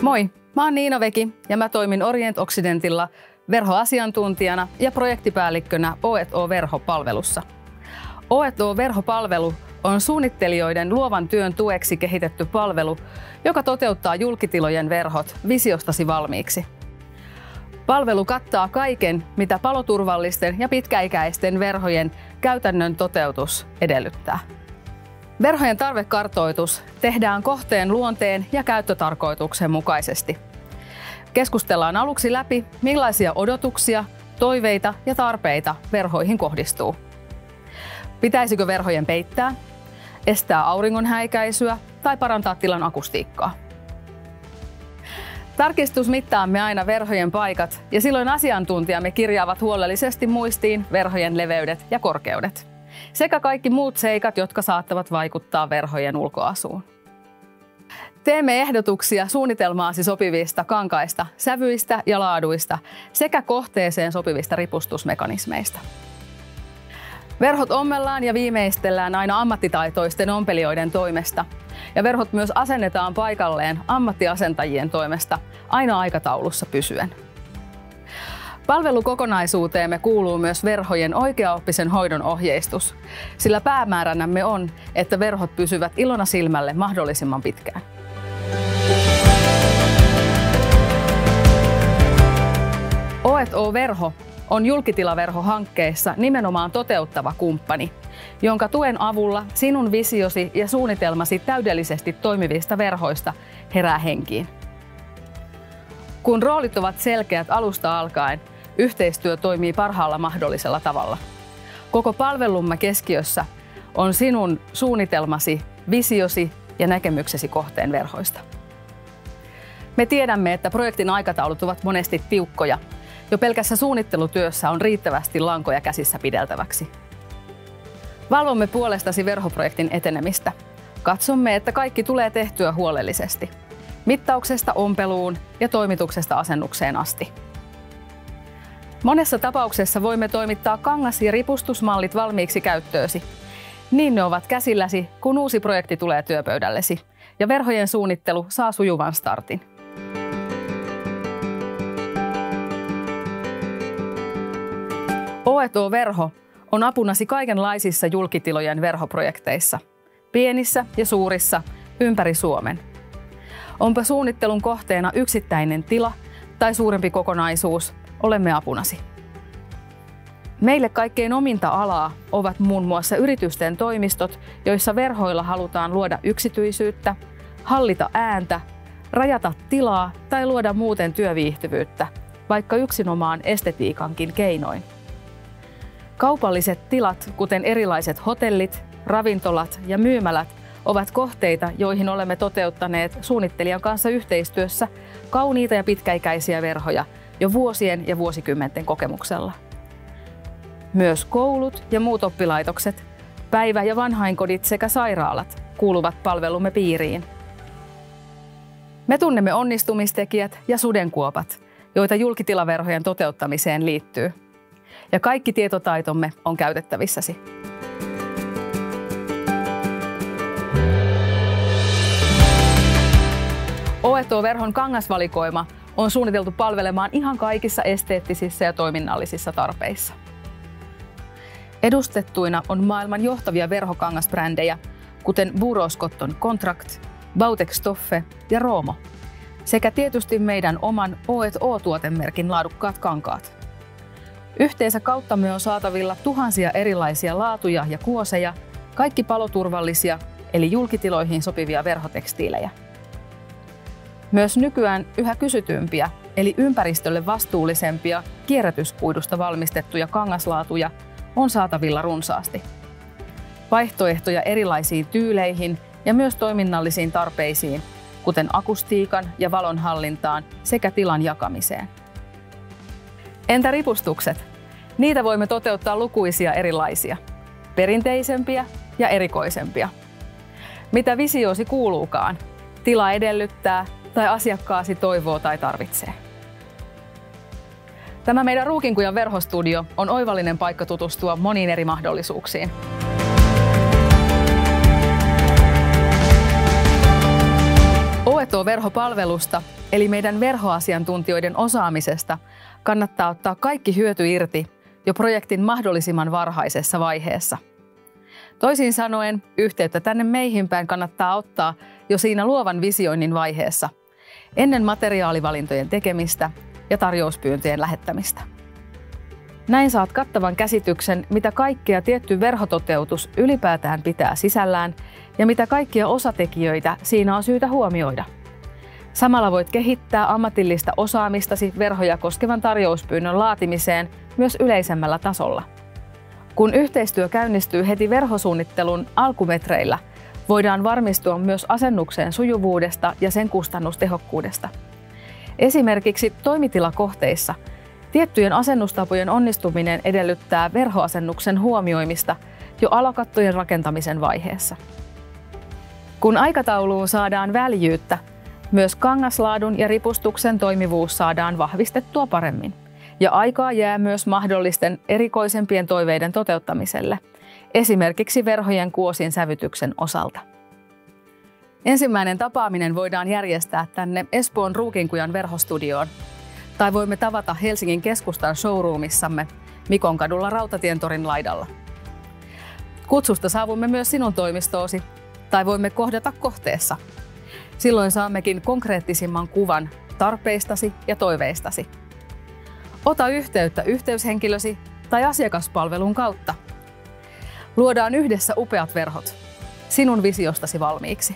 Moi, mä oon Niina Veki ja mä toimin Orient Occidentilla verhoasiantuntijana ja projektipäällikkönä O&O-verhopalvelussa. O&O-verhopalvelu on suunnittelijoiden luovan työn tueksi kehitetty palvelu, joka toteuttaa julkitilojen verhot visiostasi valmiiksi. Palvelu kattaa kaiken, mitä paloturvallisten ja pitkäikäisten verhojen käytännön toteutus edellyttää. Verhojen tarvekartoitus tehdään kohteen luonteen ja käyttötarkoituksen mukaisesti. Keskustellaan aluksi läpi, millaisia odotuksia, toiveita ja tarpeita verhoihin kohdistuu. Pitäisikö verhojen peittää, estää auringon häikäisyä tai parantaa tilan akustiikkaa? Tarkistusmittaamme aina verhojen paikat ja silloin asiantuntijamme kirjaavat huolellisesti muistiin verhojen leveydet ja korkeudet sekä kaikki muut seikat, jotka saattavat vaikuttaa verhojen ulkoasuun. Teemme ehdotuksia suunnitelmaasi sopivista kankaista, sävyistä ja laaduista sekä kohteeseen sopivista ripustusmekanismeista. Verhot ommellaan ja viimeistellään aina ammattitaitoisten ompelijoiden toimesta ja verhot myös asennetaan paikalleen ammattiasentajien toimesta aina aikataulussa pysyen. Palvelukokonaisuuteemme kuuluu myös verhojen oikeaoppisen hoidon ohjeistus, sillä päämääränämme on, että verhot pysyvät ilona silmälle mahdollisimman pitkään. O&O-verho on julkitilaverhohankkeessa nimenomaan toteuttava kumppani, jonka tuen avulla sinun visiosi ja suunnitelmasi täydellisesti toimivista verhoista herää henkiin. Kun roolit ovat selkeät alusta alkaen, yhteistyö toimii parhaalla mahdollisella tavalla. Koko palvelumme keskiössä on sinun suunnitelmasi, visiosi ja näkemyksesi kohteen verhoista. Me tiedämme, että projektin aikataulut ovat monesti tiukkoja. Jo pelkässä suunnittelutyössä on riittävästi lankoja käsissä pideltäväksi. Valvomme puolestasi verhoprojektin etenemistä. Katsomme, että kaikki tulee tehtyä huolellisesti. Mittauksesta ompeluun ja toimituksesta asennukseen asti. Monessa tapauksessa voimme toimittaa kangas- ja ripustusmallit valmiiksi käyttöösi. Niin ne ovat käsilläsi, kun uusi projekti tulee työpöydällesi ja verhojen suunnittelu saa sujuvan startin. O&O-verho on apunasi kaikenlaisissa julkitilojen verhoprojekteissa, pienissä ja suurissa, ympäri Suomen. Onpa suunnittelun kohteena yksittäinen tila tai suurempi kokonaisuus, olemme apunasi. Meille kaikkein ominta alaa ovat muun muassa yritysten toimistot, joissa verhoilla halutaan luoda yksityisyyttä, hallita ääntä, rajata tilaa tai luoda muuten työviihtyvyyttä, vaikka yksinomaan estetiikankin keinoin. Kaupalliset tilat, kuten erilaiset hotellit, ravintolat ja myymälät, ovat kohteita, joihin olemme toteuttaneet suunnittelijan kanssa yhteistyössä kauniita ja pitkäikäisiä verhoja jo vuosien ja vuosikymmenten kokemuksella. Myös koulut ja muut oppilaitokset, päivä- ja vanhainkodit sekä sairaalat kuuluvat palvelumme piiriin. Me tunnemme onnistumistekijät ja sudenkuopat, joita julkitilaverhojen toteuttamiseen liittyy. Ja kaikki tietotaitomme on käytettävissäsi. O&O-verhon kangasvalikoima on suunniteltu palvelemaan ihan kaikissa esteettisissä ja toiminnallisissa tarpeissa. Edustettuina on maailman johtavia verhokangasbrändejä, kuten Buros Cotton Contract, Bautex Stoffe ja Roomo, sekä tietysti meidän oman O&O-tuotemerkin laadukkaat kankaat. Yhteensä kauttamme on saatavilla tuhansia erilaisia laatuja ja kuoseja, kaikki paloturvallisia eli julkitiloihin sopivia verhotekstiilejä. Myös nykyään yhä kysytympiä eli ympäristölle vastuullisempia kierrätyspuidusta valmistettuja kangaslaatuja on saatavilla runsaasti. Vaihtoehtoja erilaisiin tyyleihin ja myös toiminnallisiin tarpeisiin, kuten akustiikan ja valonhallintaan sekä tilan jakamiseen. Entä ripustukset? Niitä voimme toteuttaa lukuisia erilaisia, perinteisempiä ja erikoisempia. Mitä visioosi kuuluukaan, tila edellyttää tai asiakkaasi toivoo tai tarvitsee. Tämä meidän Ruukinkujan verhostudio on oivallinen paikka tutustua moniin eri mahdollisuuksiin. Tietoa verhopalvelusta, eli meidän verhoasiantuntijoiden osaamisesta, kannattaa ottaa kaikki hyöty irti jo projektin mahdollisimman varhaisessa vaiheessa. Toisin sanoen, yhteyttä tänne meihin päin kannattaa ottaa jo siinä luovan visioinnin vaiheessa, ennen materiaalivalintojen tekemistä ja tarjouspyyntöjen lähettämistä. Näin saat kattavan käsityksen, mitä kaikkea tietty verhototeutus ylipäätään pitää sisällään ja mitä kaikkia osatekijöitä siinä on syytä huomioida. Samalla voit kehittää ammatillista osaamistasi verhoja koskevan tarjouspyynnön laatimiseen myös yleisemmällä tasolla. Kun yhteistyö käynnistyy heti verhosuunnittelun alkumetreillä, voidaan varmistua myös asennuksen sujuvuudesta ja sen kustannustehokkuudesta. Esimerkiksi toimitilakohteissa tiettyjen asennustapojen onnistuminen edellyttää verhoasennuksen huomioimista jo alakattojen rakentamisen vaiheessa. Kun aikatauluun saadaan väljyyttä, myös kangaslaadun ja ripustuksen toimivuus saadaan vahvistettua paremmin. Ja aikaa jää myös mahdollisten erikoisempien toiveiden toteuttamiselle, esimerkiksi verhojen kuosin sävytyksen osalta. Ensimmäinen tapaaminen voidaan järjestää tänne Espoon Ruukinkujan verhostudioon, tai voimme tavata Helsingin keskustan showroomissamme Mikonkadulla Rautatientorin laidalla. Kutsusta saavumme myös sinun toimistoosi, tai voimme kohdata kohteessa. Silloin saammekin konkreettisimman kuvan tarpeistasi ja toiveistasi. Ota yhteyttä yhteyshenkilösi tai asiakaspalvelun kautta. Luodaan yhdessä upeat verhot sinun visiostasi valmiiksi.